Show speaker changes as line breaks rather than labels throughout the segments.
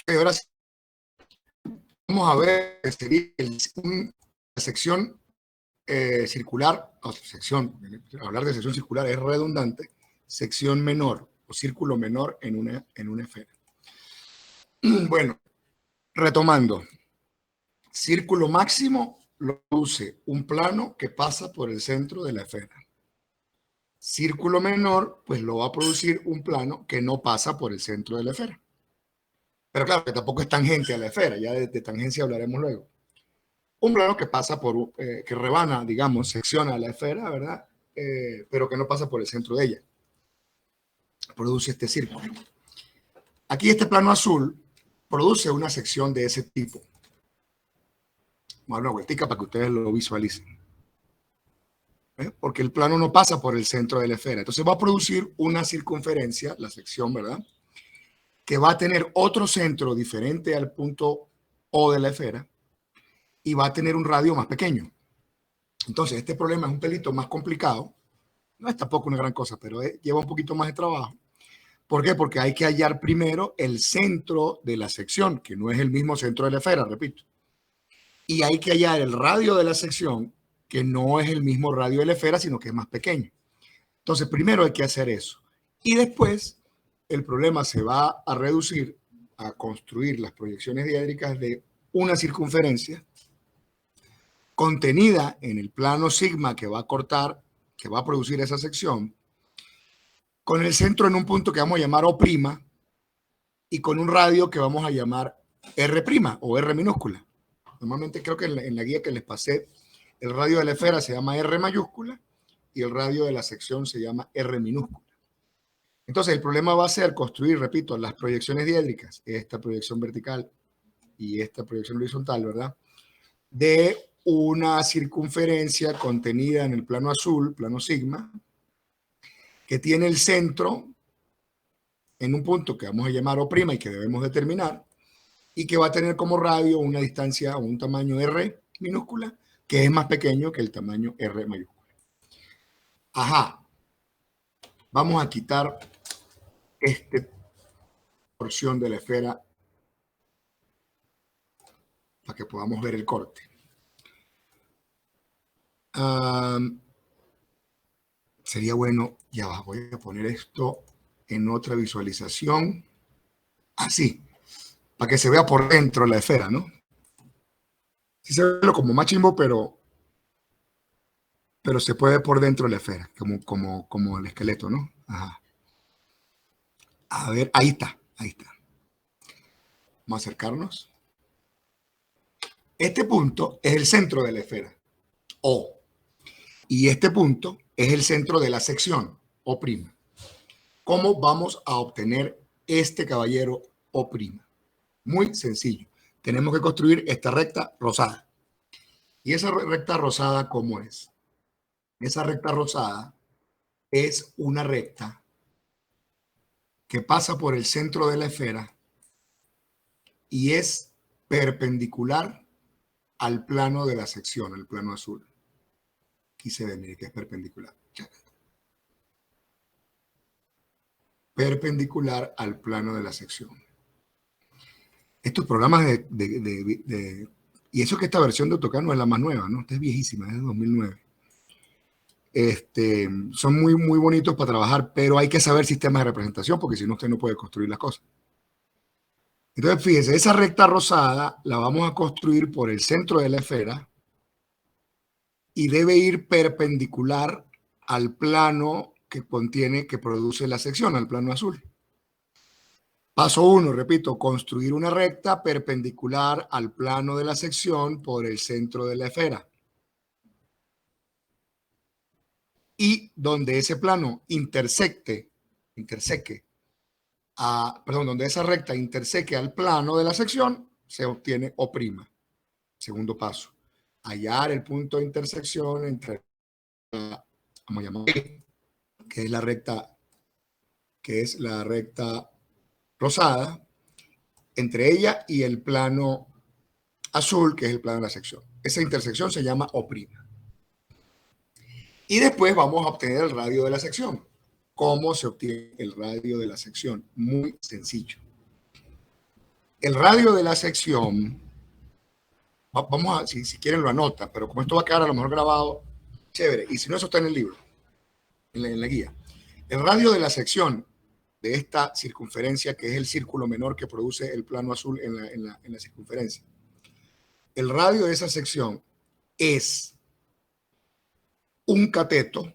Ahora sí, vamos a ver, sería la sección circular, hablar de sección circular es redundante, sección menor o círculo menor en una esfera. Bueno, retomando, círculo máximo lo produce un plano que pasa por el centro de la esfera. Círculo menor, pues lo va a producir un plano que no pasa por el centro de la esfera. Pero claro, que tampoco es tangente a la esfera, ya de tangencia hablaremos luego. Un plano que pasa por, que rebana, digamos, secciona la esfera, ¿verdad? Pero que no pasa por el centro de ella. Produce este círculo. Aquí este plano azul produce una sección de ese tipo. Vamos a dar una vueltica para que ustedes lo visualicen. Porque el plano no pasa por el centro de la esfera. Entonces va a producir una circunferencia, la sección, ¿verdad? Que va a tener otro centro diferente al punto O de la esfera y va a tener un radio más pequeño. Entonces este problema es un pelito más complicado. No es tampoco una gran cosa, pero lleva un poquito más de trabajo. ¿Por qué? Porque hay que hallar primero el centro de la sección, que no es el mismo centro de la esfera, repito. Y hay que hallar el radio de la sección, que no es el mismo radio de la esfera, sino que es más pequeño. Entonces, primero hay que hacer eso. Y después, el problema se va a reducir a construir las proyecciones diédricas de una circunferencia contenida en el plano sigma que va a cortar, que va a producir esa sección, con el centro en un punto que vamos a llamar O' y con un radio que vamos a llamar R' o R minúscula. Normalmente creo que en la guía que les pasé, el radio de la esfera se llama R mayúscula y el radio de la sección se llama R minúscula. Entonces el problema va a ser construir, repito, las proyecciones diédricas, esta proyección vertical y esta proyección horizontal, ¿verdad? De una circunferencia contenida en el plano azul, plano sigma, que tiene el centro en un punto que vamos a llamar O' y que debemos determinar, y que va a tener como radio una distancia o un tamaño R minúscula, que es más pequeño que el tamaño R mayúscula. Ajá, vamos a quitar esta porción de la esfera para que podamos ver el corte. Sería bueno, ya va, voy a poner esto en otra visualización, así, para que se vea por dentro la esfera, ¿no? Sí se ve como más chimbo, pero se puede ver por dentro la esfera, como el esqueleto, ¿no? Ajá. A ver, ahí está, ahí está. Vamos a acercarnos. Este punto es el centro de la esfera, O. Y este punto es el centro de la sección, O'. ¿Cómo vamos a obtener este caballero O'? Muy sencillo. Tenemos que construir esta recta rosada. ¿Y esa recta rosada cómo es? Esa recta rosada es una recta que pasa por el centro de la esfera y es perpendicular al plano de la sección, el plano azul. Aquí se ve, mire, que es perpendicular. Perpendicular al plano de la sección. Estos programas y eso que esta versión de AutoCAD no es la más nueva, ¿no? Esta es viejísima, es de 2009. Son muy, muy bonitos para trabajar, pero hay que saber sistemas de representación, porque si no, usted no puede construir las cosas. Entonces, fíjense, esa recta rosada la vamos a construir por el centro de la esfera y debe ir perpendicular al plano que produce la sección, al plano azul. Paso 1, repito, construir una recta perpendicular al plano de la sección por el centro de la esfera. Y donde ese plano donde esa recta interseque al plano de la sección, se obtiene O'. Segundo paso, hallar el punto de intersección entre, vamos a llamar, que es la recta rosada, entre ella y el plano azul, que es el plano de la sección. Esa intersección se llama O'. Y después vamos a obtener el radio de la sección. ¿Cómo se obtiene el radio de la sección? Muy sencillo. El radio de la sección, vamos a, si quieren lo anota, pero como esto va a quedar a lo mejor grabado, chévere. Y si no, eso está en el libro, en la guía. El radio de la sección de esta circunferencia, que es el círculo menor que produce el plano azul en la circunferencia. El radio de esa sección es un cateto,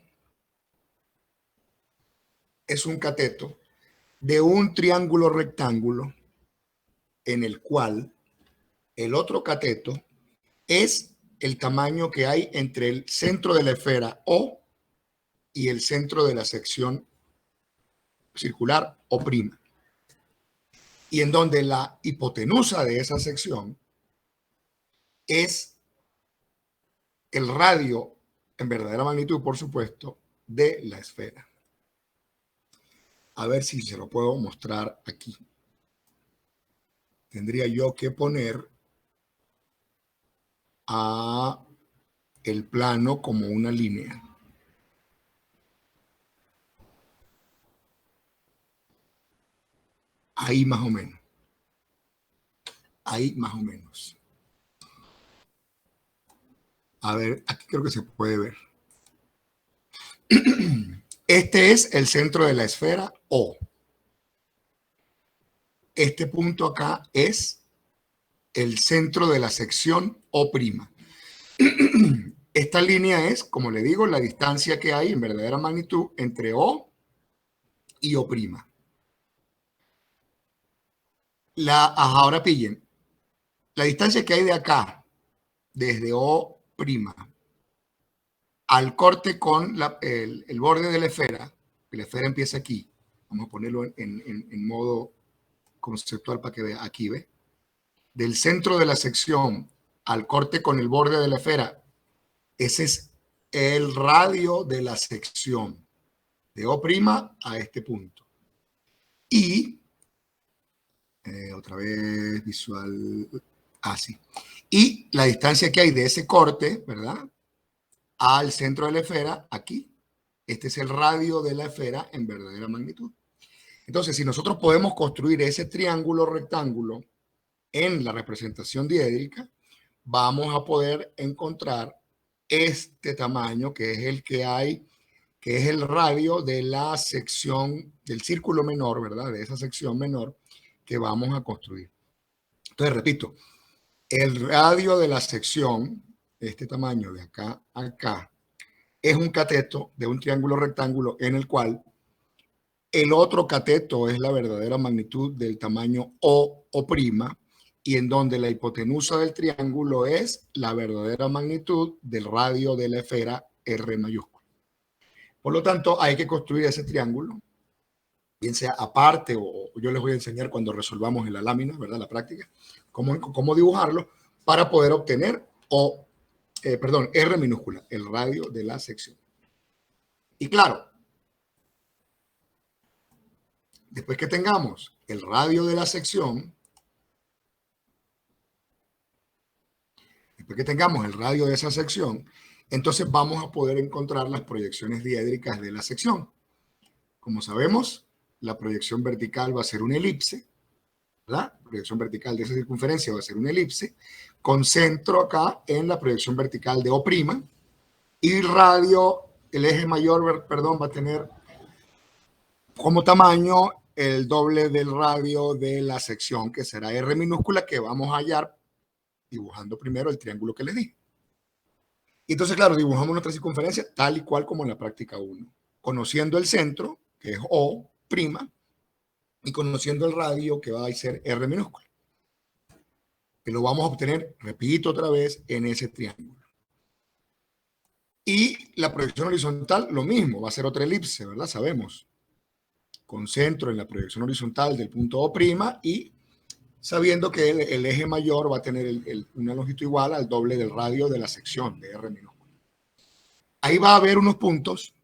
de un triángulo rectángulo en el cual el otro cateto es el tamaño que hay entre el centro de la esfera O y el centro de la sección circular O', y en donde la hipotenusa de esa sección es el radio en verdadera magnitud, por supuesto, de la esfera. A ver si se lo puedo mostrar aquí. Tendría yo que poner a el plano como una línea. Ahí más o menos. Ahí más o menos. A ver, aquí creo que se puede ver. Este es el centro de la esfera O. Este punto acá es el centro de la sección O'. Esta línea es, como le digo, la distancia que hay en verdadera magnitud entre O y O'. Ahora pillen, la distancia que hay de acá, desde O' al corte con el borde de la esfera, que la esfera empieza aquí, vamos a ponerlo en modo conceptual para que vea, aquí ve, del centro de la sección al corte con el borde de la esfera, ese es el radio de la sección, de O' a este punto. Y, otra vez visual, así. Y la distancia que hay de ese corte, ¿verdad?, al centro de la esfera, aquí. Este es el radio de la esfera en verdadera magnitud. Entonces, si nosotros podemos construir ese triángulo rectángulo en la representación diédrica, vamos a poder encontrar este tamaño, que es el que hay, que es el radio de la sección, del círculo menor, ¿verdad? De esa sección menor que vamos a construir. Entonces, repito, el radio de la sección, este tamaño de acá a acá, es un cateto de un triángulo rectángulo en el cual el otro cateto es la verdadera magnitud del tamaño O', y en donde la hipotenusa del triángulo es la verdadera magnitud del radio de la esfera R mayúscula. Por lo tanto, hay que construir ese triángulo, bien sea aparte o yo les voy a enseñar cuando resolvamos en la lámina, ¿verdad? La práctica, cómo dibujarlo para poder obtener R minúscula, el radio de la sección. Y claro, después que tengamos el radio de la sección, después que tengamos el radio de esa sección, entonces vamos a poder encontrar las proyecciones diédricas de la sección. Como sabemos, la proyección vertical va a ser una elipse, ¿verdad? La proyección vertical de esa circunferencia va a ser una elipse, con centro acá en la proyección vertical de O', y radio, el eje mayor, perdón, va a tener como tamaño el doble del radio de la sección, que será R minúscula, que vamos a hallar dibujando primero el triángulo que les di. Y entonces, claro, dibujamos nuestra circunferencia tal y cual como en la práctica 1, conociendo el centro, que es O', y conociendo el radio, que va a ser R minúscula, que lo vamos a obtener, repito otra vez, en ese triángulo. Y la proyección horizontal, lo mismo, va a ser otra elipse, ¿verdad? Sabemos, con centro en la proyección horizontal del punto O' y sabiendo que el eje mayor va a tener una longitud igual al doble del radio de la sección de R minúscula. Ahí va a haber unos puntos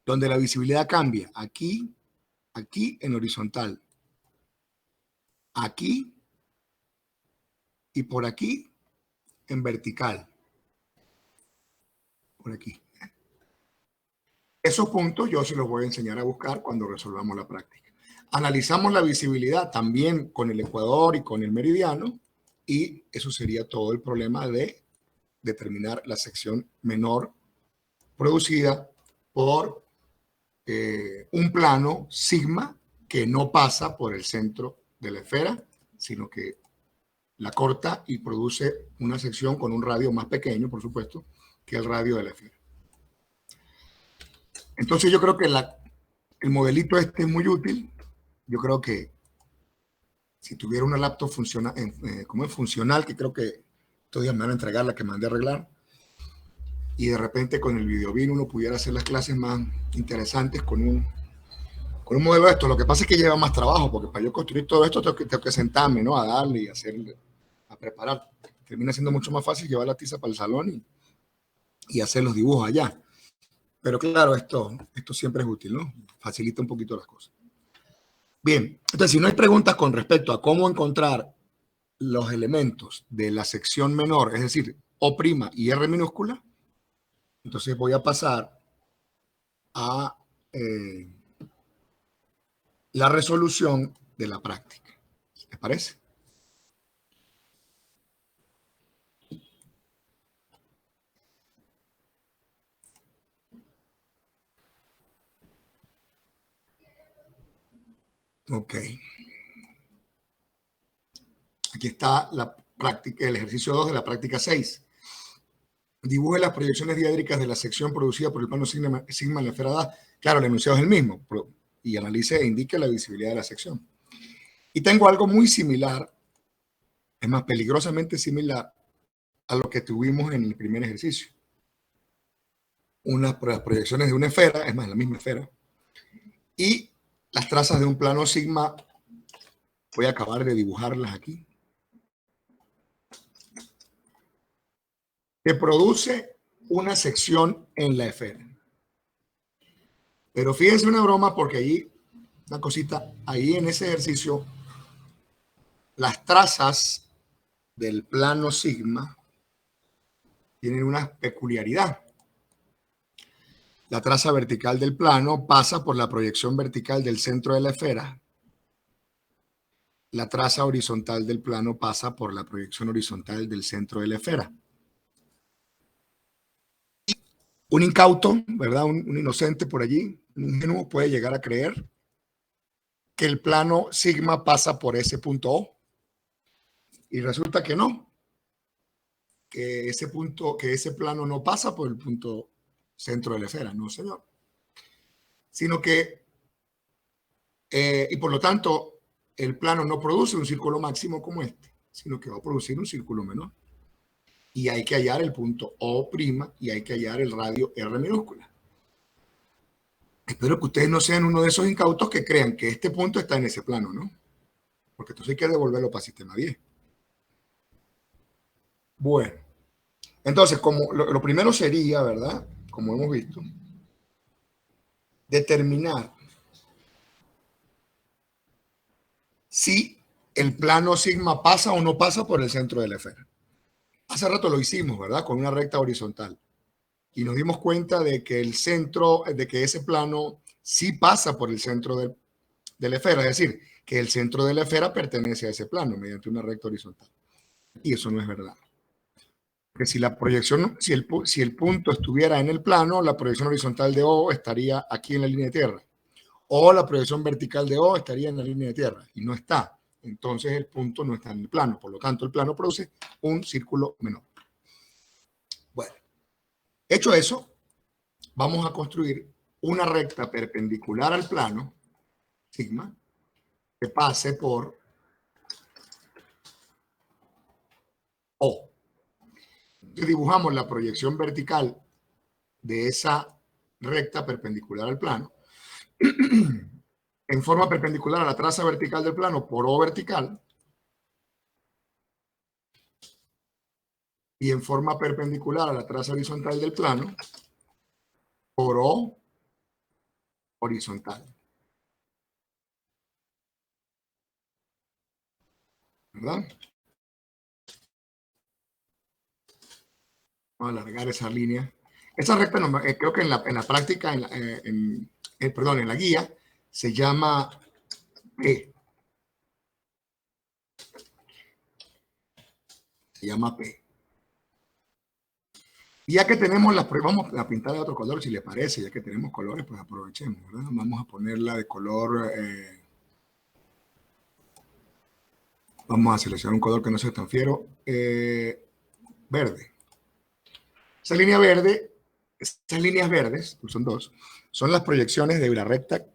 donde la visibilidad cambia. Aquí, aquí en horizontal. Aquí y por aquí en vertical. Por aquí. Esos puntos yo se los voy a enseñar a buscar cuando resolvamos la práctica. Analizamos la visibilidad también con el ecuador y con el meridiano, y eso sería todo el problema de determinar la sección menor producida por un plano sigma que no pasa por el centro de la esfera, sino que la corta y produce una sección con un radio más pequeño, por supuesto, que el radio de la esfera. Entonces yo creo que el modelito este es muy útil. Yo creo que si tuviera una laptop como es funcional, que creo que todavía me van a entregar la que mandé a arreglar, y de repente con el videobin uno pudiera hacer las clases más interesantes con un modelo de esto. Lo que pasa es que lleva más trabajo, porque para yo construir todo esto tengo que sentarme, ¿no? A darle y hacerle, a preparar. Termina siendo mucho más fácil llevar la tiza para el salón y hacer los dibujos allá. Pero claro, esto siempre es útil, ¿no? Facilita un poquito las cosas. Bien, entonces si no hay preguntas con respecto a cómo encontrar los elementos de la sección menor, es decir, O' y R minúscula, entonces voy a pasar a la resolución de la práctica. ¿Les parece? Ok. Aquí está la práctica, el ejercicio 2 de la práctica 6. Dibuje las proyecciones diédricas de la sección producida por el plano sigma en la esfera A. Claro, el enunciado es el mismo. Y analice e indique la visibilidad de la sección. Y tengo algo muy similar, es más, peligrosamente similar a lo que tuvimos en el primer ejercicio. Las proyecciones de una esfera, es más, la misma esfera, y las trazas de un plano sigma. Voy a acabar de dibujarlas aquí. Que produce una sección en la esfera. Pero fíjense una broma, porque allí, una cosita, ahí en ese ejercicio, las trazas del plano sigma tienen una peculiaridad. La traza vertical del plano pasa por la proyección vertical del centro de la esfera. La traza horizontal del plano pasa por la proyección horizontal del centro de la esfera. Un incauto, ¿verdad? Un inocente por allí, un ingenuo, puede llegar a creer que el plano sigma pasa por ese punto O. Y resulta que no, que ese plano no pasa por el punto centro de la esfera, no señor. Sino que, y por lo tanto, el plano no produce un círculo máximo como este, sino que va a producir un círculo menor. Y hay que hallar el punto O' y hay que hallar el radio R minúscula. Espero que ustedes no sean uno de esos incautos que crean que este punto está en ese plano, ¿no? Porque entonces hay que devolverlo para sistema 10. Bueno, entonces, como lo primero sería, ¿verdad? Como hemos visto, determinar si el plano sigma pasa o no pasa por el centro de la esfera. Hace rato lo hicimos, ¿verdad? Con una recta horizontal. Y nos dimos cuenta de que el centro, de que ese plano sí pasa por el centro de la esfera. Es decir, que el centro de la esfera pertenece a ese plano mediante una recta horizontal. Y eso no es verdad. Que si la proyección, si el punto estuviera en el plano, la proyección horizontal de O estaría aquí en la línea de tierra. O la proyección vertical de O estaría en la línea de tierra. Y no está. Entonces el punto no está en el plano. Por lo tanto, el plano produce un círculo menor. Bueno, hecho eso, vamos a construir una recta perpendicular al plano, sigma, que pase por O. Entonces dibujamos la proyección vertical de esa recta perpendicular al plano en forma perpendicular a la traza vertical del plano por O vertical y en forma perpendicular a la traza horizontal del plano por O horizontal. ¿Verdad? Vamos a alargar esa línea. Esa recta, creo que en la práctica, perdón, en la guía, se llama P. Se llama P. Y ya que tenemos las, vamos a pintar de otro color si le parece, ya que tenemos colores, pues aprovechemos, ¿verdad? Vamos a ponerla de color, vamos a seleccionar un color que no sea tan fiero, verde. Esa línea verde, estas líneas verdes, pues son dos, son las proyecciones de la recta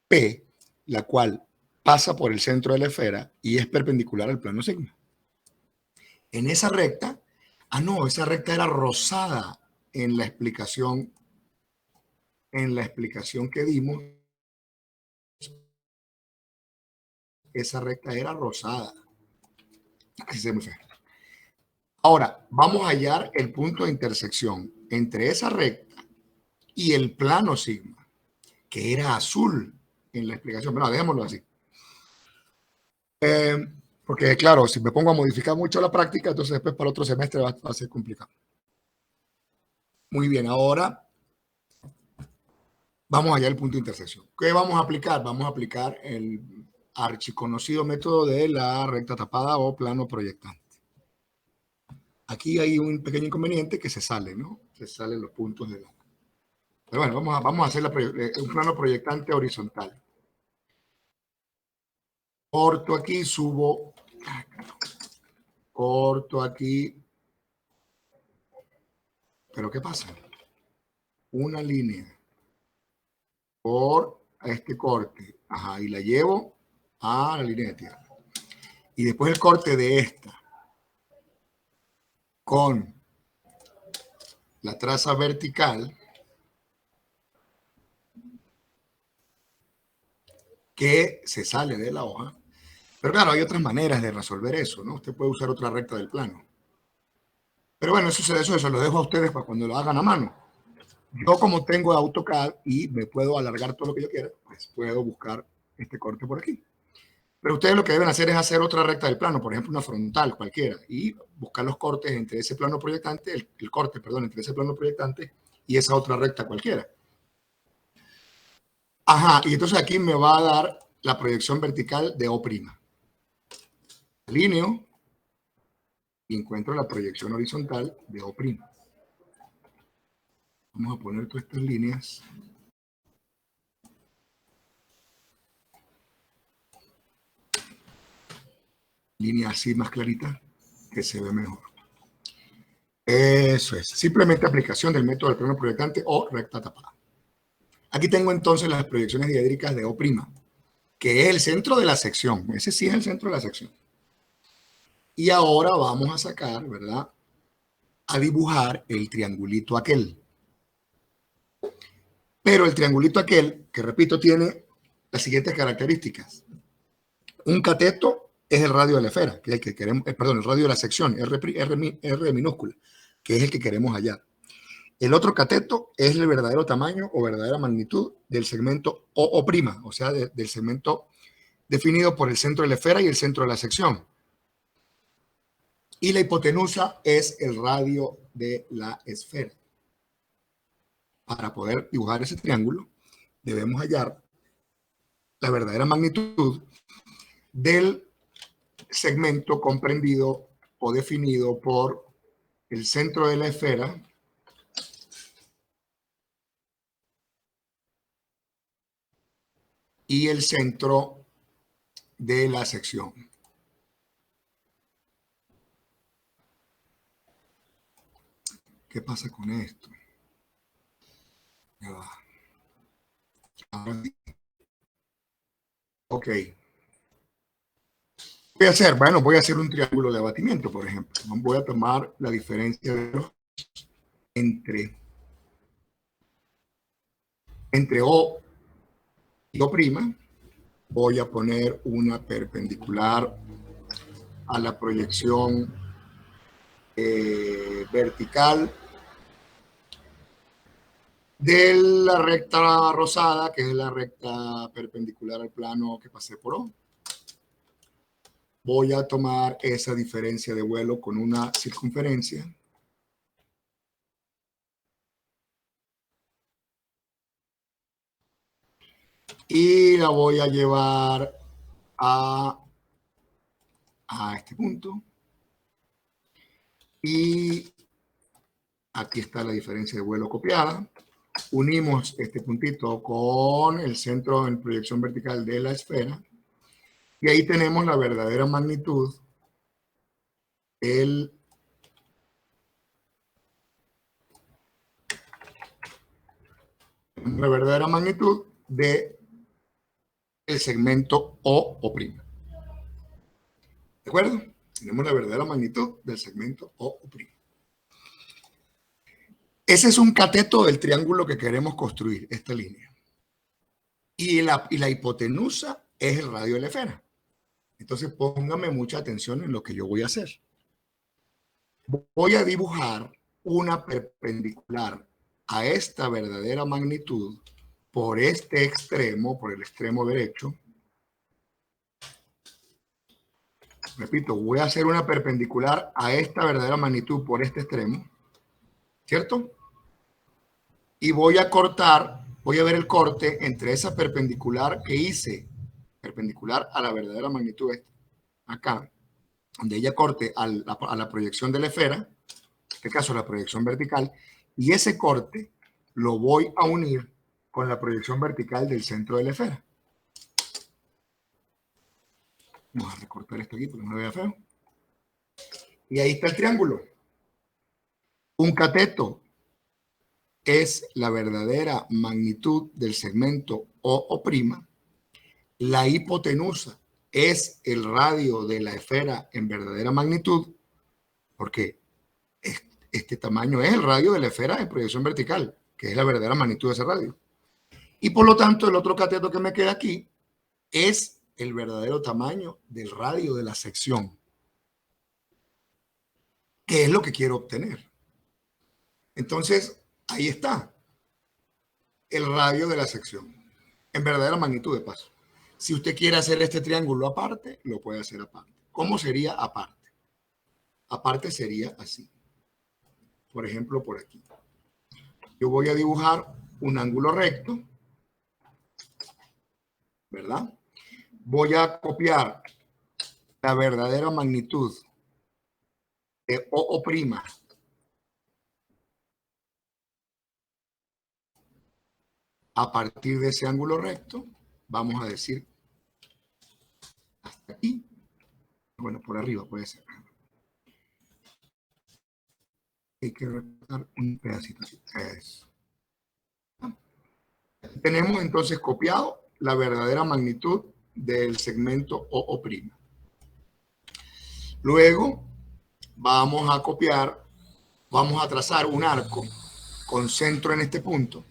P, la cual pasa por el centro de la esfera y es perpendicular al plano sigma. En esa recta, no, esa recta era rosada en la explicación que dimos. Esa recta era rosada. Así se me fue. Ahora, vamos a hallar el punto de intersección entre esa recta y el plano sigma, que era azul en la explicación. Bueno, dejémoslo así. Porque, claro, si me pongo a modificar mucho la práctica, entonces después para otro semestre va a ser complicado. Muy bien, ahora vamos allá al punto de intersección. ¿Qué vamos a aplicar? Vamos a aplicar el archiconocido método de la recta tapada o plano proyectante. Aquí hay un pequeño inconveniente que se sale, ¿no? Se salen los puntos de la... Pero bueno, vamos a hacer un plano proyectante horizontal. Corto aquí, subo, corto aquí. ¿Pero qué pasa? Una línea por este corte. Ajá, y la llevo a la línea de tierra. Y después el corte de esta con la traza vertical que se sale de la hoja. Pero claro, hay otras maneras de resolver eso, ¿no? Usted puede usar otra recta del plano. Pero bueno, eso lo dejo a ustedes para cuando lo hagan a mano. Yo como tengo AutoCAD y me puedo alargar todo lo que yo quiera, pues puedo buscar este corte por aquí. Pero ustedes lo que deben hacer es hacer otra recta del plano, por ejemplo, una frontal cualquiera, y buscar los cortes entre ese plano proyectante, el corte, perdón, entre ese plano proyectante y esa otra recta cualquiera. Ajá, y entonces aquí me va a dar la proyección vertical de O'. Alineo y encuentro la proyección horizontal de O'. Vamos a poner todas estas líneas. Línea así más clarita, que se ve mejor. Eso es. Simplemente aplicación del método del plano proyectante o recta tapada. Aquí tengo entonces las proyecciones diédricas de O', que es el centro de la sección. Ese sí es el centro de la sección. Y ahora vamos a sacar, ¿verdad? A dibujar el triangulito aquel. Pero el triangulito aquel, que repito, tiene las siguientes características. Un cateto es el radio de la esfera, que es el que queremos, perdón, el radio de la sección, R minúscula, que es el que queremos hallar. El otro cateto es el verdadero tamaño o verdadera magnitud del segmento O', o sea, del segmento definido por el centro de la esfera y el centro de la sección. Y la hipotenusa es el radio de la esfera. Para poder dibujar ese triángulo, debemos hallar la verdadera magnitud del segmento comprendido o definido por el centro de la esfera y el centro de la sección. ¿Qué pasa con esto? Ya va. Ahora sí. Ok. Voy a hacer, bueno, voy a hacer un triángulo de abatimiento, por ejemplo. Voy a tomar la diferencia entre O y O'. Voy a poner una perpendicular a la proyección vertical de la recta rosada, que es la recta perpendicular al plano que pasé por O. Voy a tomar esa diferencia de vuelo con una circunferencia. Y la voy a llevar a este punto. Y aquí está la diferencia de vuelo copiada. Unimos este puntito con el centro en proyección vertical de la esfera. Y ahí tenemos la verdadera magnitud, la verdadera magnitud de el segmento O'. ¿De acuerdo? Tenemos la verdadera magnitud del segmento O'. Ese es un cateto del triángulo que queremos construir, esta línea. Y la hipotenusa es el radio de la esfera. Entonces póngame mucha atención en lo que yo voy a hacer. Voy a dibujar una perpendicular a esta verdadera magnitud por este extremo, por el extremo derecho. Repito, voy a hacer una perpendicular a esta verdadera magnitud por este extremo, ¿cierto? Y voy a cortar, voy a ver el corte entre esa perpendicular que hice, perpendicular a la verdadera magnitud acá, donde ella corte a la proyección de la esfera, en este caso la proyección vertical, y ese corte lo voy a unir con la proyección vertical del centro de la esfera. Vamos a recortar esto aquí porque no me vea feo. Y ahí está el triángulo. Un cateto es la verdadera magnitud del segmento O'. La hipotenusa es el radio de la esfera en verdadera magnitud, porque este tamaño es el radio de la esfera en proyección vertical, que es la verdadera magnitud de ese radio. Y por lo tanto, el otro cateto que me queda aquí es el verdadero tamaño del radio de la sección, que es lo que quiero obtener. Entonces, ahí está el radio de la sección, en verdadera magnitud de paso. Si usted quiere hacer este triángulo aparte, lo puede hacer aparte. ¿Cómo sería aparte? Aparte sería así. Por ejemplo, por aquí. Yo voy a dibujar un ángulo recto, ¿verdad? Voy a copiar la verdadera magnitud de O'. A partir de ese ángulo recto, vamos a decir hasta aquí. Bueno, por arriba puede ser. Hay que recortar un pedacito así. Eso. Tenemos entonces copiado la verdadera magnitud del segmento O'. Luego vamos a copiar, vamos a trazar un arco con centro en este punto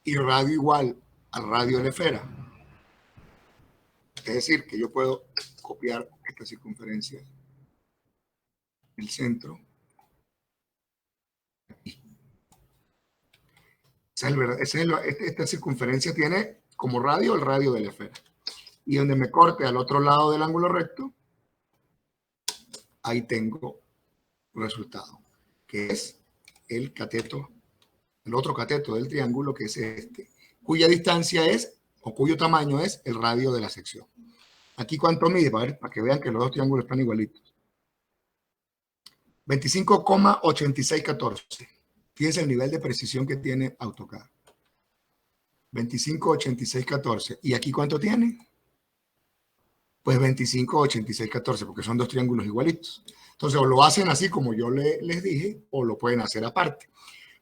y radio igual al radio de la esfera. Es decir, que yo puedo copiar esta circunferencia, el centro. Esta circunferencia tiene como radio el radio de la esfera. Y donde me corte al otro lado del ángulo recto, ahí tengo el resultado, que es el cateto, el otro cateto del triángulo, que es este, cuya distancia es, o cuyo tamaño es el radio de la sección. Aquí cuánto mide, para que vean que los dos triángulos están igualitos. 25,8614. Fíjense el nivel de precisión que tiene AutoCAD. 25,8614. ¿Y aquí cuánto tiene? Pues 25,8614, porque son dos triángulos igualitos. Entonces, o lo hacen así como yo les dije, o lo pueden hacer aparte.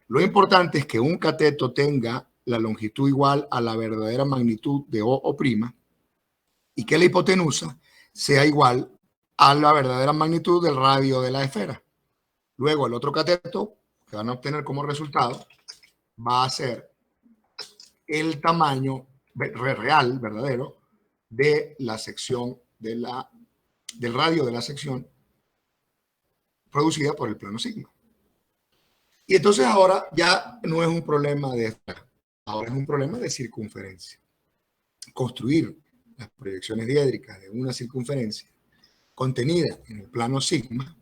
Lo importante es que un cateto tenga la longitud igual a la verdadera magnitud de O', y que la hipotenusa sea igual a la verdadera magnitud del radio de la esfera. Luego, el otro cateto que van a obtener como resultado va a ser el tamaño real, verdadero, de la sección del radio de la sección producida por el plano sigma. Y entonces ahora ya no es un problema de esfera, ahora es un problema de circunferencia. Construir las proyecciones diédricas de una circunferencia contenida en el plano sigma,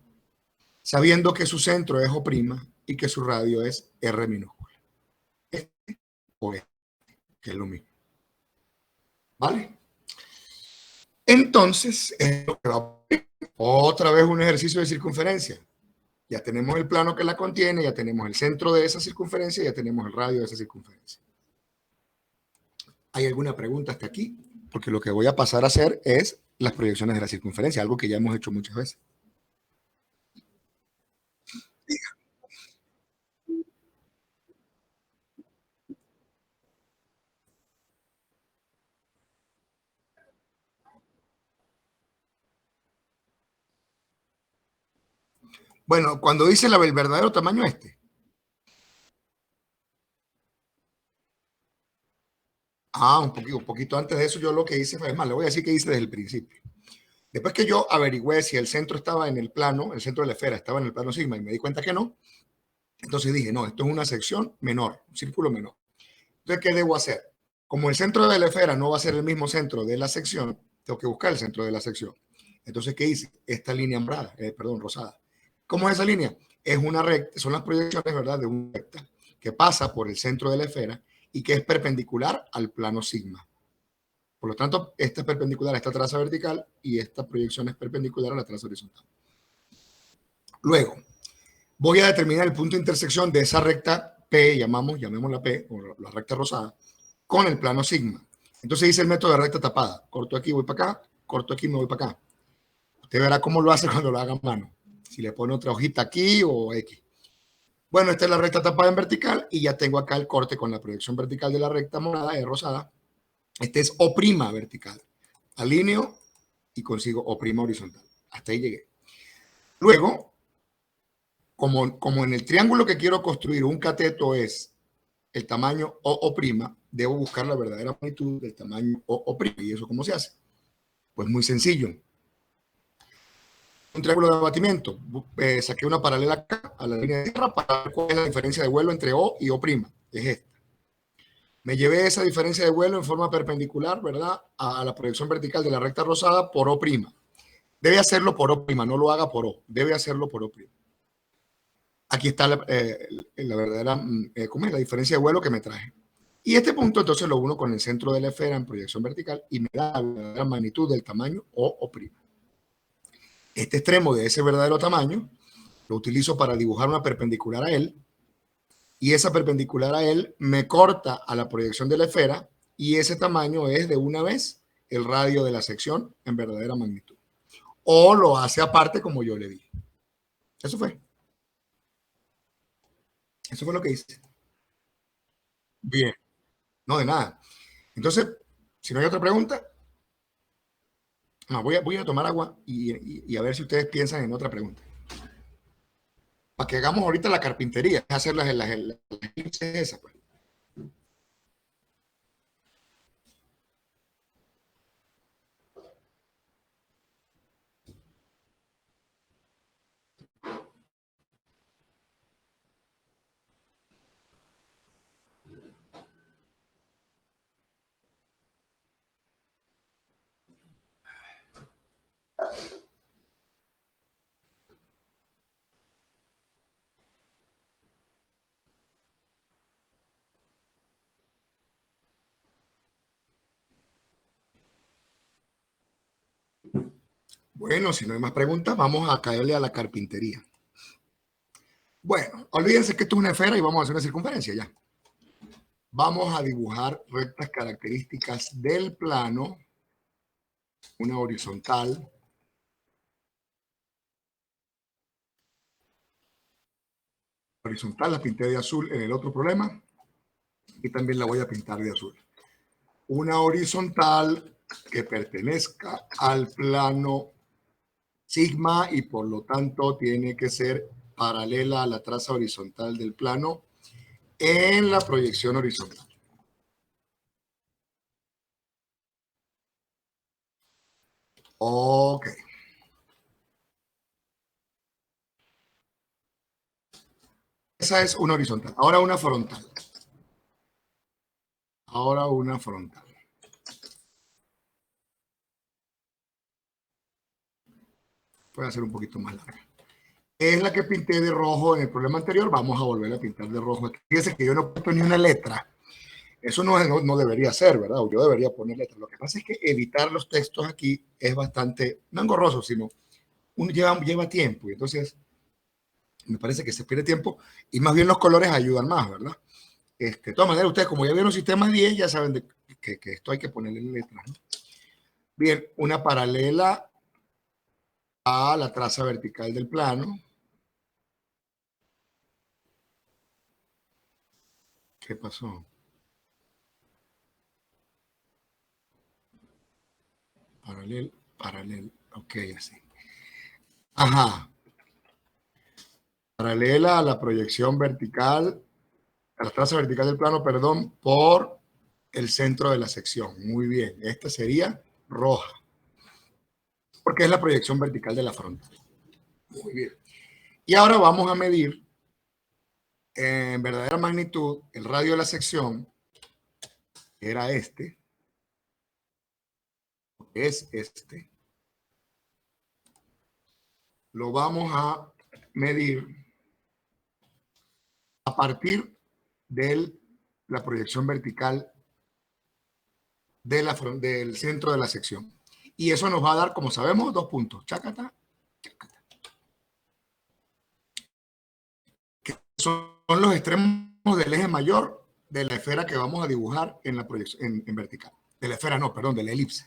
sabiendo que su centro es O' y que su radio es R minúscula. Este o este, que es lo mismo. ¿Vale? Entonces, otra vez un ejercicio de circunferencia. Ya tenemos el plano que la contiene, ya tenemos el centro de esa circunferencia, ya tenemos el radio de esa circunferencia. ¿Hay alguna pregunta hasta aquí? Porque lo que voy a pasar a hacer es las proyecciones de la circunferencia, algo que ya hemos hecho muchas veces. Bueno, cuando dice el verdadero tamaño este. Un poquito antes de eso yo lo que hice, es más, le voy a decir que hice desde el principio. Después que yo averigüé si el centro estaba en el plano, el centro de la esfera estaba en el plano sigma y me di cuenta que no, entonces dije, no, esto es una sección menor, un círculo menor. Entonces, ¿qué debo hacer? Como el centro de la esfera no va a ser el mismo centro de la sección, tengo que buscar el centro de la sección. Entonces, ¿qué hice? Esta línea morada, rosada. ¿Cómo es esa línea? Es una recta, son las proyecciones, ¿verdad?, de una recta que pasa por el centro de la esfera y que es perpendicular al plano sigma. Por lo tanto, esta es perpendicular a esta traza vertical y esta proyección es perpendicular a la traza horizontal. Luego, voy a determinar el punto de intersección de esa recta P, llamémosla P, o la recta rosada, con el plano sigma. Entonces hice el método de recta tapada. Corto aquí, voy para acá, corto aquí, me voy para acá. Usted verá cómo lo hace cuando lo haga a mano. Si le pone otra hojita aquí o X. Bueno, esta es la recta tapada en vertical y ya tengo acá el corte con la proyección vertical de la recta morada, rosada. Este es O' vertical. Alineo y consigo O' horizontal. Hasta ahí llegué. Luego, como en el triángulo que quiero construir un cateto es el tamaño O', debo buscar la verdadera magnitud del tamaño O'. ¿Y eso cómo se hace? Pues muy sencillo. Un triángulo de abatimiento. Saqué una paralela acá a la línea de tierra para ver cuál es la diferencia de vuelo entre O y O'. Es esta. Me llevé esa diferencia de vuelo en forma perpendicular, ¿verdad?, a la proyección vertical de la recta rosada por O'. Debe hacerlo por O', no lo haga por O. Debe hacerlo por O'. Aquí está la verdadera, ¿cómo es? La diferencia de vuelo que me traje. Y este punto entonces lo uno con el centro de la esfera en proyección vertical y me da la magnitud del tamaño O'. Este extremo de ese verdadero tamaño lo utilizo para dibujar una perpendicular a él y esa perpendicular a él me corta a la proyección de la esfera y ese tamaño es de una vez el radio de la sección en verdadera magnitud. O lo hace aparte como yo le dije. Eso fue. Eso fue lo que hice. Bien. No, de nada. Entonces, si no hay otra pregunta, no, voy a tomar agua y a ver si ustedes piensan en otra pregunta. Para que hagamos ahorita la carpintería, hacer las elipses esas, pues. Bueno, si no hay más preguntas, vamos a caerle a la carpintería. Bueno, olvídense que esto es una esfera y vamos a hacer una circunferencia ya. Vamos a dibujar rectas características del plano, una horizontal. Horizontal la pinté de azul en el otro problema y también la voy a pintar de azul. Una horizontal que pertenezca al plano sigma y por lo tanto tiene que ser paralela a la traza horizontal del plano en la proyección horizontal. Ok. Esa es una horizontal. Ahora una frontal. Ahora una frontal. Puede ser un poquito más larga. Es la que pinté de rojo en el problema anterior. Vamos a volver a pintar de rojo. Fíjense que yo no he puesto ni una letra Eso no debería ser, ¿verdad? O yo debería poner letras. Lo que pasa es que editar los textos aquí es bastante, no engorroso, sino lleva tiempo. Y entonces, me parece que se pierde tiempo y más bien los colores ayudan más, ¿verdad? De todas maneras, ustedes como ya vieron sistema 10, ya saben que esto hay que ponerle letras, ¿no? Bien, una paralela a la traza vertical del plano. ¿Qué pasó? Paralelo. Ok, así. Ajá. Paralela a la proyección vertical, a la traza vertical del plano, perdón, por el centro de la sección. Muy bien. Esta sería roja, porque es la proyección vertical de la frontal. Muy bien. Y ahora vamos a medir en verdadera magnitud el radio de la sección, que era este, es este. Lo vamos a medir a partir de la proyección vertical del centro de la sección. Y eso nos va a dar, como sabemos, 2 puntos. Chácata, chácata. Que son los extremos del eje mayor de la esfera que vamos a dibujar en la proyección en vertical. De la esfera, no, perdón, de la elipse.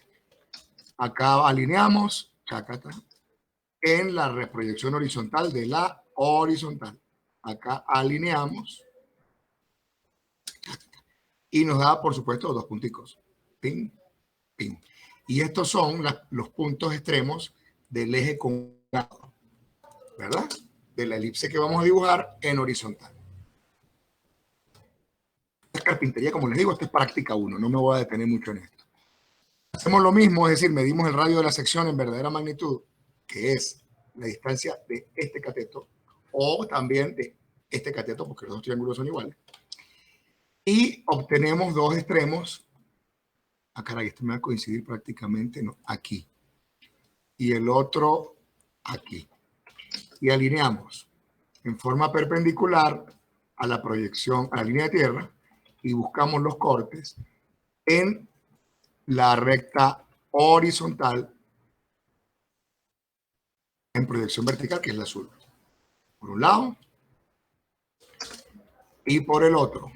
Acá alineamos, chácata, en la reproyección horizontal de la horizontal. Acá alineamos y nos da, por supuesto, 2 punticos. Pin, pin. Y estos son los puntos extremos del eje congado, ¿verdad? De la elipse que vamos a dibujar en horizontal. Es carpintería, como les digo, esto es práctica 1, no me voy a detener mucho en esto. Hacemos lo mismo, es decir, medimos el radio de la sección en verdadera magnitud, que es la distancia de este cateto, o también de este cateto, porque los dos triángulos son iguales, y obtenemos 2 extremos. Ah, caray, este me va a coincidir prácticamente, no, aquí. Y el otro aquí. Y alineamos en forma perpendicular a la proyección, a la línea de tierra, y buscamos los cortes en la recta horizontal en proyección vertical, que es la azul. Por un lado y por el otro.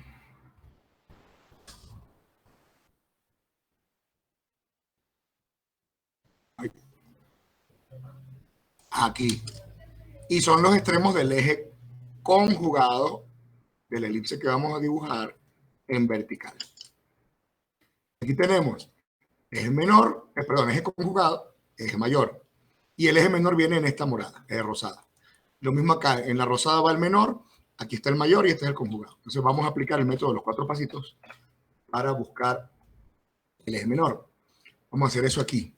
Aquí. Y son los extremos del eje conjugado de la elipse que vamos a dibujar en vertical. Aquí tenemos eje menor, perdón, eje conjugado, eje mayor. Y el eje menor viene en esta morada, eje rosada. Lo mismo acá, en la rosada va el menor, aquí está el mayor y este es el conjugado. Entonces vamos a aplicar el método de los 4 pasitos para buscar el eje menor. Vamos a hacer eso aquí,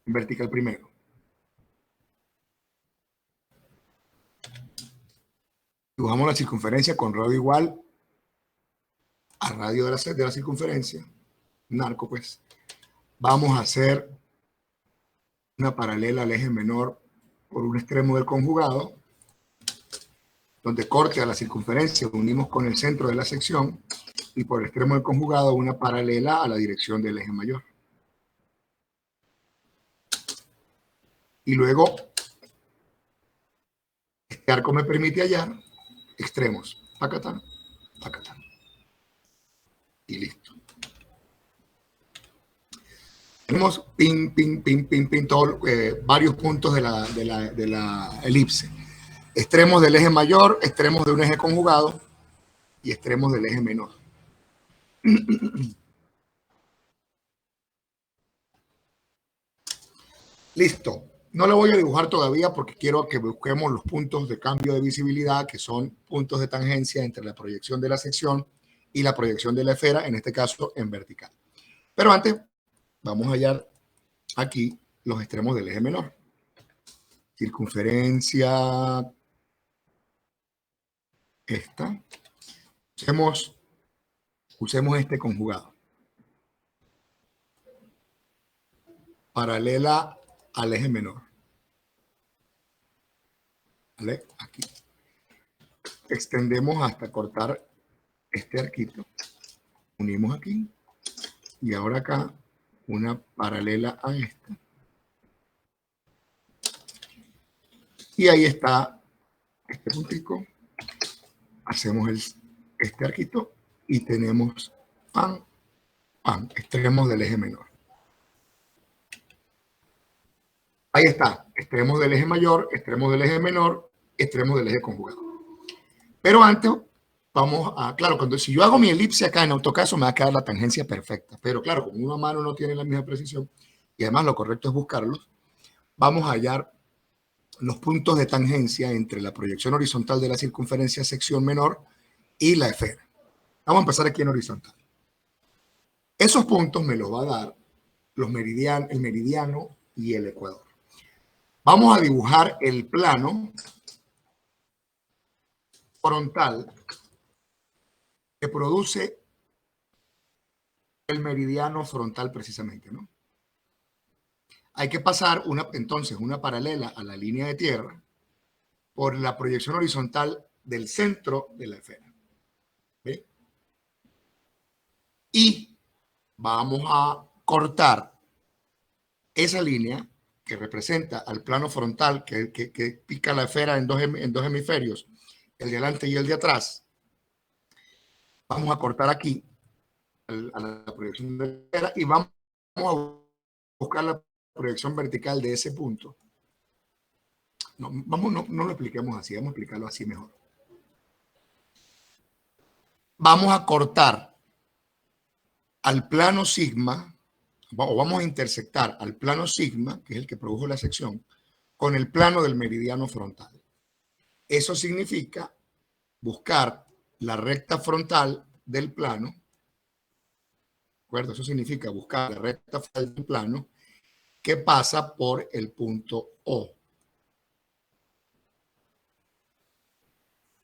en vertical primero. Dibujamos la circunferencia con radio igual a radio de la circunferencia, un arco pues. Vamos a hacer una paralela al eje menor por un extremo del conjugado, donde corte a la circunferencia unimos con el centro de la sección, y por el extremo del conjugado una paralela a la dirección del eje mayor. Y luego, este arco me permite hallar extremos. Pacatán, pacatán. Y listo. Tenemos pin, pin, pin, pin, pin, varios puntos de la elipse. Extremos del eje mayor, extremos de un eje conjugado y extremos del eje menor. Listo. No lo voy a dibujar todavía porque quiero que busquemos los puntos de cambio de visibilidad, que son puntos de tangencia entre la proyección de la sección y la proyección de la esfera, en este caso en vertical. Pero antes, vamos a hallar aquí los extremos del eje menor. Circunferencia, esta. Usemos este conjugado. Paralela al eje menor. ¿Vale? Aquí. Extendemos hasta cortar este arquito, unimos aquí, y ahora acá una paralela a esta. Y ahí está este puntico, hacemos este arquito y tenemos pan, pan, extremos del eje menor. Ahí está, extremos del eje mayor, extremos del eje menor, extremos del eje conjugado. Pero antes vamos a, claro, si yo hago mi elipse acá en AutoCAD me va a quedar la tangencia perfecta, pero claro, como una mano no tiene la misma precisión y además lo correcto es buscarlos, vamos a hallar los puntos de tangencia entre la proyección horizontal de la circunferencia sección menor y la esfera. Vamos a empezar aquí en horizontal. Esos puntos me los va a dar el meridiano y el ecuador. Vamos a dibujar el plano frontal que produce el meridiano frontal precisamente, ¿no? Hay que pasar entonces una paralela a la línea de tierra por la proyección horizontal del centro de la esfera. ¿Ve? Y vamos a cortar esa línea que representa al plano frontal que pica la esfera en dos hemisferios, el de adelante y el de atrás. Vamos a cortar aquí a la proyección de la esfera y vamos a buscar la proyección vertical de ese punto. No lo expliquemos así, vamos a explicarlo así mejor. Vamos a cortar al plano sigma, o vamos a intersectar al plano sigma, que es el que produjo la sección, con el plano del meridiano frontal. Eso significa buscar la recta frontal del plano, ¿de acuerdo? Eso significa buscar la recta frontal del plano que pasa por el punto O.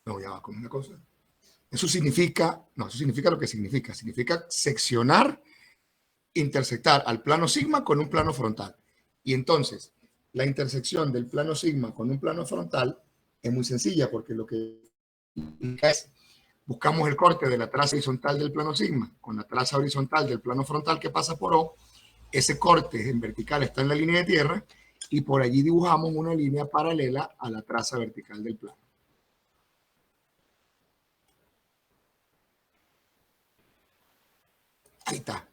No, ya va con una cosa. Eso significa lo que significa. Significa seccionar, intersectar al plano sigma con un plano frontal. Y entonces, la intersección del plano sigma con un plano frontal es muy sencilla porque lo que es, buscamos el corte de la traza horizontal del plano sigma con la traza horizontal del plano frontal que pasa por O. Ese corte en vertical está en la línea de tierra y por allí dibujamos una línea paralela a la traza vertical del plano. Ahí está.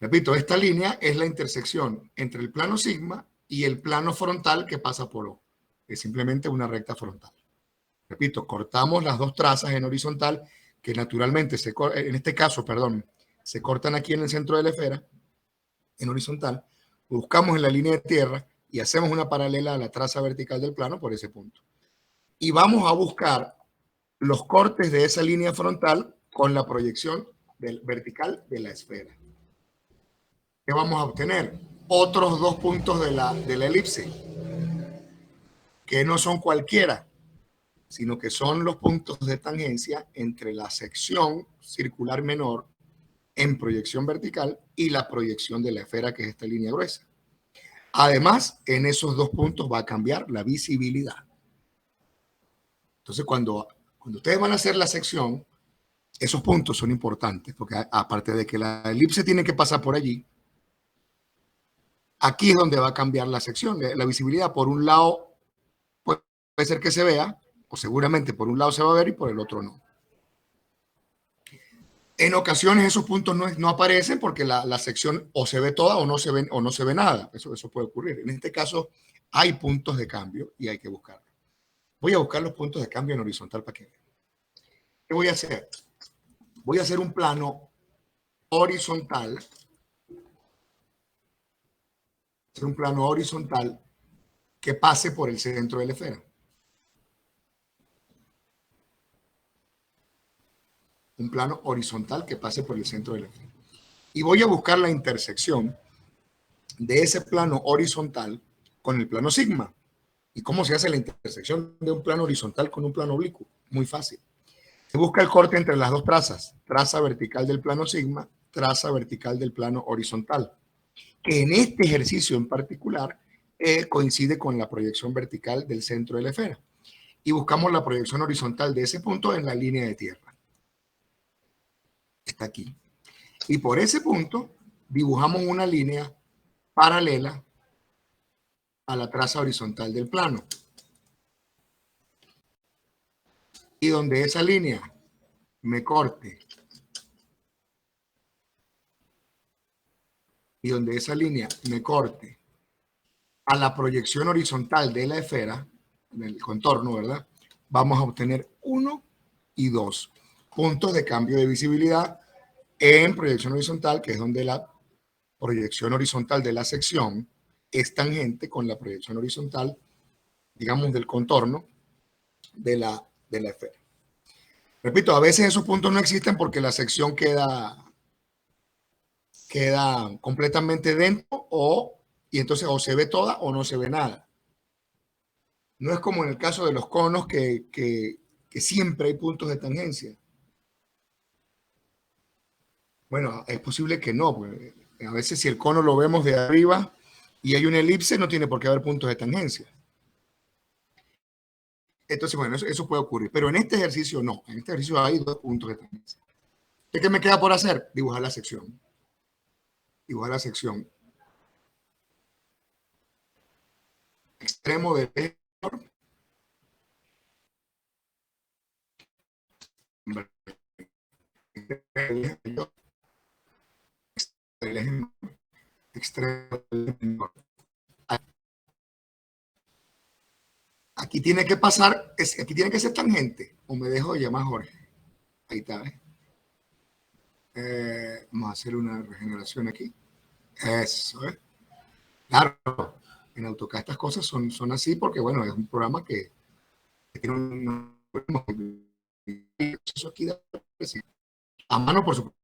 Repito, esta línea es la intersección entre el plano sigma y el plano frontal que pasa por O. Es simplemente una recta frontal. Repito, cortamos las dos trazas en horizontal que naturalmente, en este caso, perdón, se cortan aquí en el centro de la esfera, en horizontal, buscamos en la línea de tierra y hacemos una paralela a la traza vertical del plano por ese punto. Y vamos a buscar los cortes de esa línea frontal con la proyección vertical de la esfera. ¿Qué vamos a obtener? Otros dos puntos de la elipse, que no son cualquiera, sino que son los puntos de tangencia entre la sección circular menor en proyección vertical y la proyección de la esfera, que es esta línea gruesa. Además, en esos dos puntos va a cambiar la visibilidad. Entonces, cuando ustedes van a hacer la sección, esos puntos son importantes, porque aparte de que la elipse tiene que pasar por allí, aquí es donde va a cambiar la sección. La visibilidad, por un lado, puede ser que se vea, o seguramente por un lado se va a ver y por el otro no. En ocasiones esos puntos no aparecen porque la sección o se ve toda o no se ve nada. Eso puede ocurrir. En este caso hay puntos de cambio y hay que buscarlos. Voy a buscar los puntos de cambio en horizontal para que vean. ¿Qué voy a hacer? Voy a hacer un plano horizontal. Hacer un plano horizontal que pase por el centro de la esfera. Un plano horizontal que pase por el centro de la esfera. Y voy a buscar la intersección de ese plano horizontal con el plano sigma. ¿Y cómo se hace la intersección de un plano horizontal con un plano oblicuo? Muy fácil. Se busca el corte entre las dos trazas, traza vertical del plano sigma, traza vertical del plano horizontal, que en este ejercicio en particular coincide con la proyección vertical del centro de la esfera. Y buscamos la proyección horizontal de ese punto en la línea de tierra. está aquí. Y por ese punto dibujamos una línea paralela a la traza horizontal del plano. Y donde esa línea me corte a la proyección horizontal de la esfera, del contorno, ¿verdad? Vamos a obtener 1 y 2 puntos de cambio de visibilidad en proyección horizontal, que es donde la proyección horizontal de la sección es tangente con la proyección horizontal, digamos, del contorno de la esfera. Repito, a veces esos puntos no existen porque la sección queda completamente dentro y entonces o se ve toda o no se ve nada. No es como en el caso de los conos que siempre hay puntos de tangencia. Bueno, es posible que no, pues, a veces si el cono lo vemos de arriba y hay una elipse, no tiene por qué haber puntos de tangencia. Entonces, bueno, eso puede ocurrir. Pero en este ejercicio no. En este ejercicio hay 2 puntos de tangencia. ¿Qué me queda por hacer? Dibujar la sección. Dibujar la sección. Extremo del eje extremo. Aquí tiene que pasar, aquí tiene que ser tangente. O me dejo de llamar Jorge. Ahí está, ¿eh? Vamos a hacer una regeneración aquí. Eso, ¿eh? Claro, en AutoCAD estas cosas son así porque, bueno, es un programa que tiene un... Eso aquí a mano, por supuesto.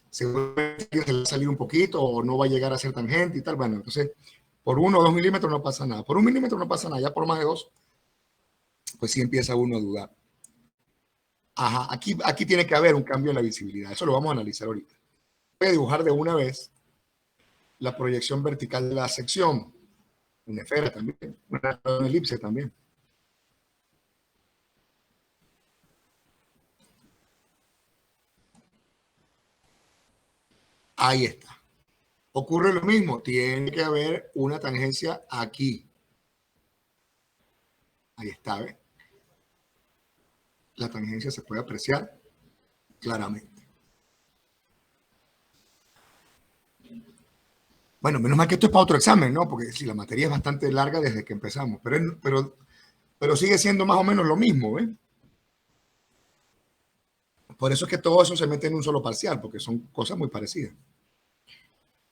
Seguramente se le va a salir un poquito o no va a llegar a ser tangente y tal. Bueno, entonces, por 1 o 2 milímetros no pasa nada. Por 1 milímetro no pasa nada. Ya por más de 2, pues sí empieza uno a dudar. Ajá, aquí tiene que haber un cambio en la visibilidad. Eso lo vamos a analizar ahorita. Voy a dibujar de una vez la proyección vertical de la sección. Una esfera también, una elipse también. Ahí está. Ocurre lo mismo, tiene que haber una tangencia aquí. Ahí está, ¿ves? La tangencia se puede apreciar claramente. Bueno, menos mal que esto es para otro examen, ¿no? Porque si la materia es bastante larga desde que empezamos, pero sigue siendo más o menos lo mismo, ¿ves? Por eso es que todo eso se mete en un solo parcial, porque son cosas muy parecidas.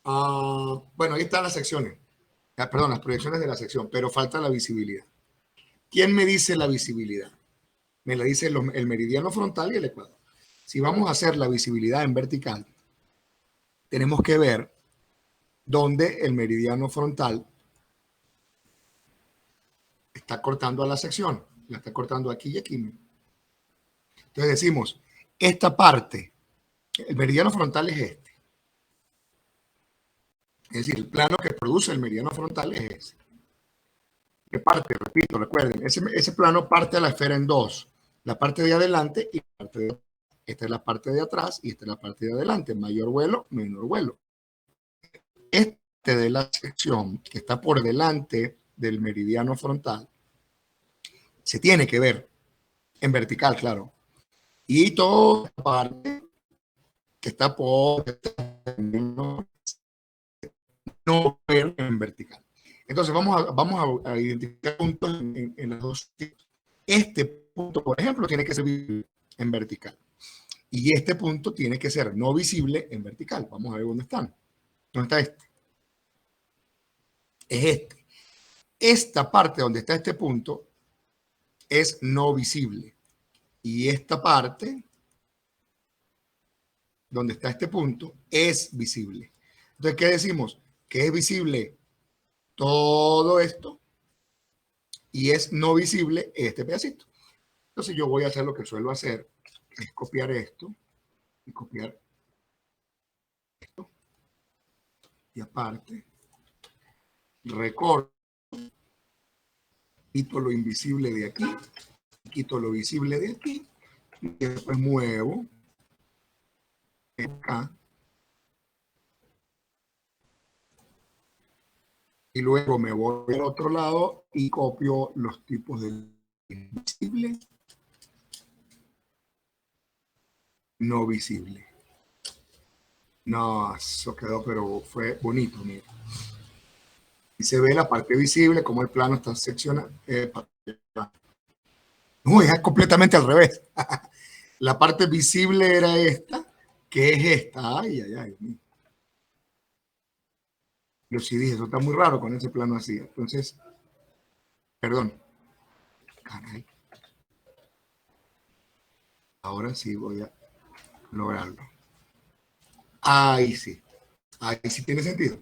Bueno, ahí están las secciones. Perdón, las proyecciones de la sección, pero falta la visibilidad. ¿Quién me dice la visibilidad? Me la dice el meridiano frontal y el ecuador. Si vamos a hacer la visibilidad en vertical, tenemos que ver dónde el meridiano frontal está cortando a la sección. La está cortando aquí y aquí. Entonces decimos, esta parte, el meridiano frontal es este. Es decir, el plano que produce el meridiano frontal es ese. Que parte, repito, recuerden, ese plano parte a la esfera en 2. La parte de adelante y la parte de atrás. Esta es la parte de atrás y esta es la parte de adelante. Mayor vuelo, menor vuelo. Este de la sección que está por delante del meridiano frontal se tiene que ver en vertical, claro. Y toda la parte que está por no ver en vertical. Entonces vamos a identificar puntos en los dos tipos. Este punto, por ejemplo, tiene que ser visible en vertical. Y este punto tiene que ser no visible en vertical. Vamos a ver dónde están. ¿Dónde está este? Es este. Esta parte donde está este punto es no visible. Y esta parte donde está este punto es visible. Entonces, ¿qué decimos? Que es visible todo esto y es no visible este pedacito. Entonces yo voy a hacer lo que suelo hacer, es copiar esto y copiar esto. Y aparte, recorto, quito lo invisible de aquí, quito lo visible de aquí, y después muevo acá, y luego me voy al otro lado y copio los tipos de visible, no visible. No, eso quedó, pero fue bonito, mira. Y se ve la parte visible, como el plano está seccionado. No, es completamente al revés. La parte visible era esta, que es esta. Ay, ay, ay. Yo sí dije, eso está muy raro con ese plano así. Entonces, perdón. Caray. Ahora sí voy a lograrlo. Ahí sí. Ahí sí tiene sentido.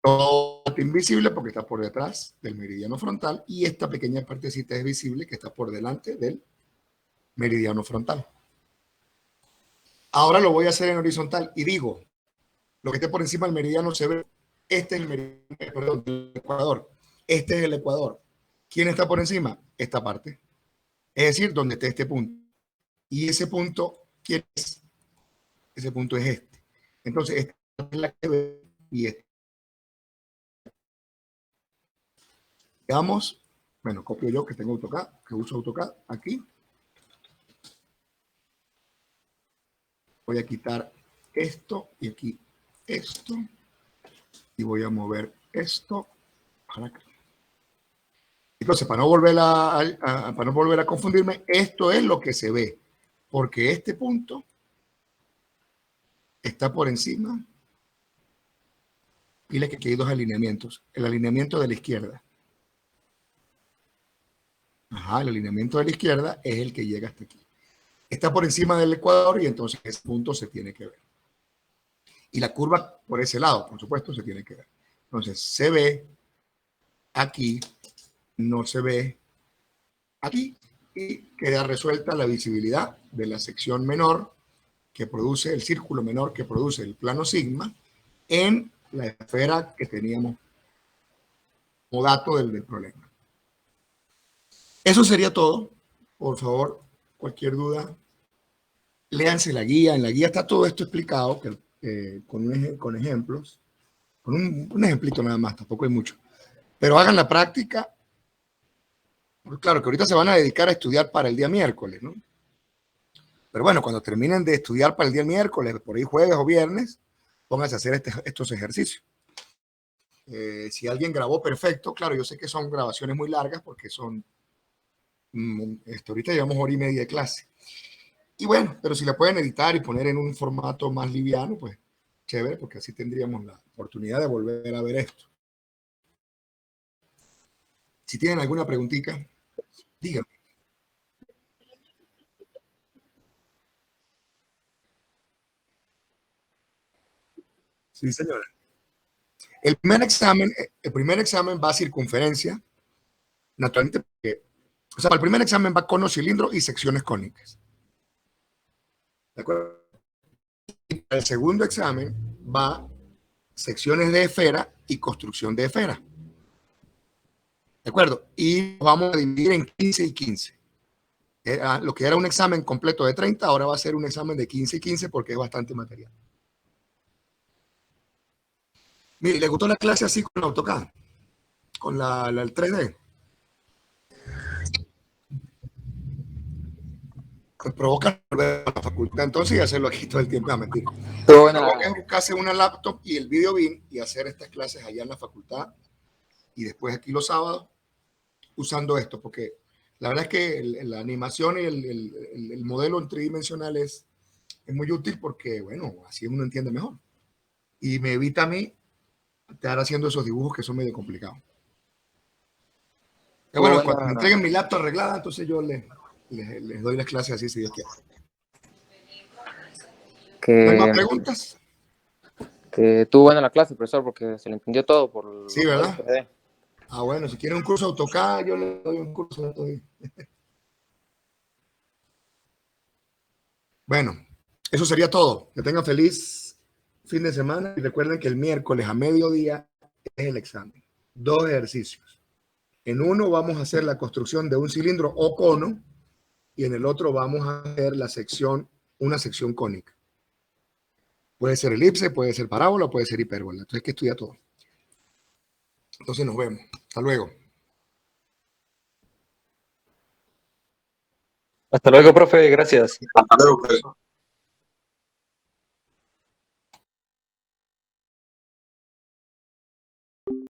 Todo está invisible porque está por detrás del meridiano frontal y esta pequeña partecita es visible que está por delante del meridiano frontal. Ahora lo voy a hacer en horizontal y digo, lo que esté por encima del meridiano se ve. Este es el meridiano, perdón, el ecuador. Este es el ecuador. ¿Quién está por encima? Esta parte. Es decir, donde esté este punto. Y ese punto, ¿quién es? Ese punto es este. Entonces, esta es la que ve y esta. Veamos. Bueno, copio yo que tengo AutoCAD, que uso AutoCAD aquí. Voy a quitar esto y aquí esto. Y voy a mover esto para acá. Entonces, para no volver a confundirme, esto es lo que se ve, porque este punto está por encima. Dile que aquí hay dos alineamientos. El alineamiento de la izquierda. Ajá, el alineamiento de la izquierda es el que llega hasta aquí. Está por encima del ecuador y entonces ese punto se tiene que ver. Y la curva por ese lado, por supuesto, se tiene que ver. Entonces, se ve aquí, no se ve aquí y queda resuelta la visibilidad de la sección menor que produce el círculo menor que produce el plano sigma en la esfera que teníamos como dato del problema. Eso sería todo. Por favor, cualquier duda, léanse la guía. En la guía está todo esto explicado con ejemplos, con un ejemplito nada más, tampoco hay mucho. Pero hagan la práctica. Pues claro que ahorita se van a dedicar a estudiar para el día miércoles, ¿no? Pero bueno, cuando terminen de estudiar para el día miércoles, por ahí jueves o viernes, pónganse a hacer estos ejercicios. Si alguien grabó, perfecto. Claro, yo sé que son grabaciones muy largas porque son, ahorita llevamos hora y media de clase. Y bueno, pero si la pueden editar y poner en un formato más liviano, pues chévere, porque así tendríamos la oportunidad de volver a ver esto. Si tienen alguna preguntita, díganme. Sí, señora. El primer examen va a circunferencia, naturalmente, porque, o sea, para el primer examen va cono, cilindro y secciones cónicas. ¿De acuerdo? Y para el segundo examen va secciones de esfera y construcción de esfera. ¿De acuerdo? Y vamos a dividir en 15 y 15. Lo que era un examen completo de 30, ahora va a ser un examen de 15 y 15 porque es bastante material. Mire, ¿le gustó la clase así con AutoCAD? Con el 3D. Pues provoca volver a la facultad entonces y hacerlo aquí todo el tiempo. Mentira.
Estuvo buena
Provoca es buscarse una laptop y el video BIM y hacer estas clases allá en la facultad y después aquí los sábados usando esto, porque la verdad es que la animación y el modelo en tridimensional es muy útil porque, bueno, así uno entiende mejor. Y me evita a mí estar haciendo esos dibujos que son medio complicados. Pero bueno, cuando me entreguen mi laptop arreglada, entonces yo les doy las clases así, si Dios quiere. ¿No hay más preguntas?
Que tuvo buena la clase, profesor, porque se le entendió todo por
Sí, ¿verdad? Ah, bueno, si quieren un curso de AutoCAD, yo le doy un curso de AutoCAD. Bueno, eso sería todo. Que tengan feliz fin de semana y recuerden que el miércoles a mediodía es el examen. 2 ejercicios. En uno vamos a hacer la construcción de un cilindro o cono y en el otro vamos a hacer una sección cónica. Puede ser elipse, puede ser parábola, puede ser hipérbola. Entonces hay que estudiar todo. Entonces nos vemos. Hasta luego.
Hasta luego, profe. Gracias.
Hasta luego, profesor.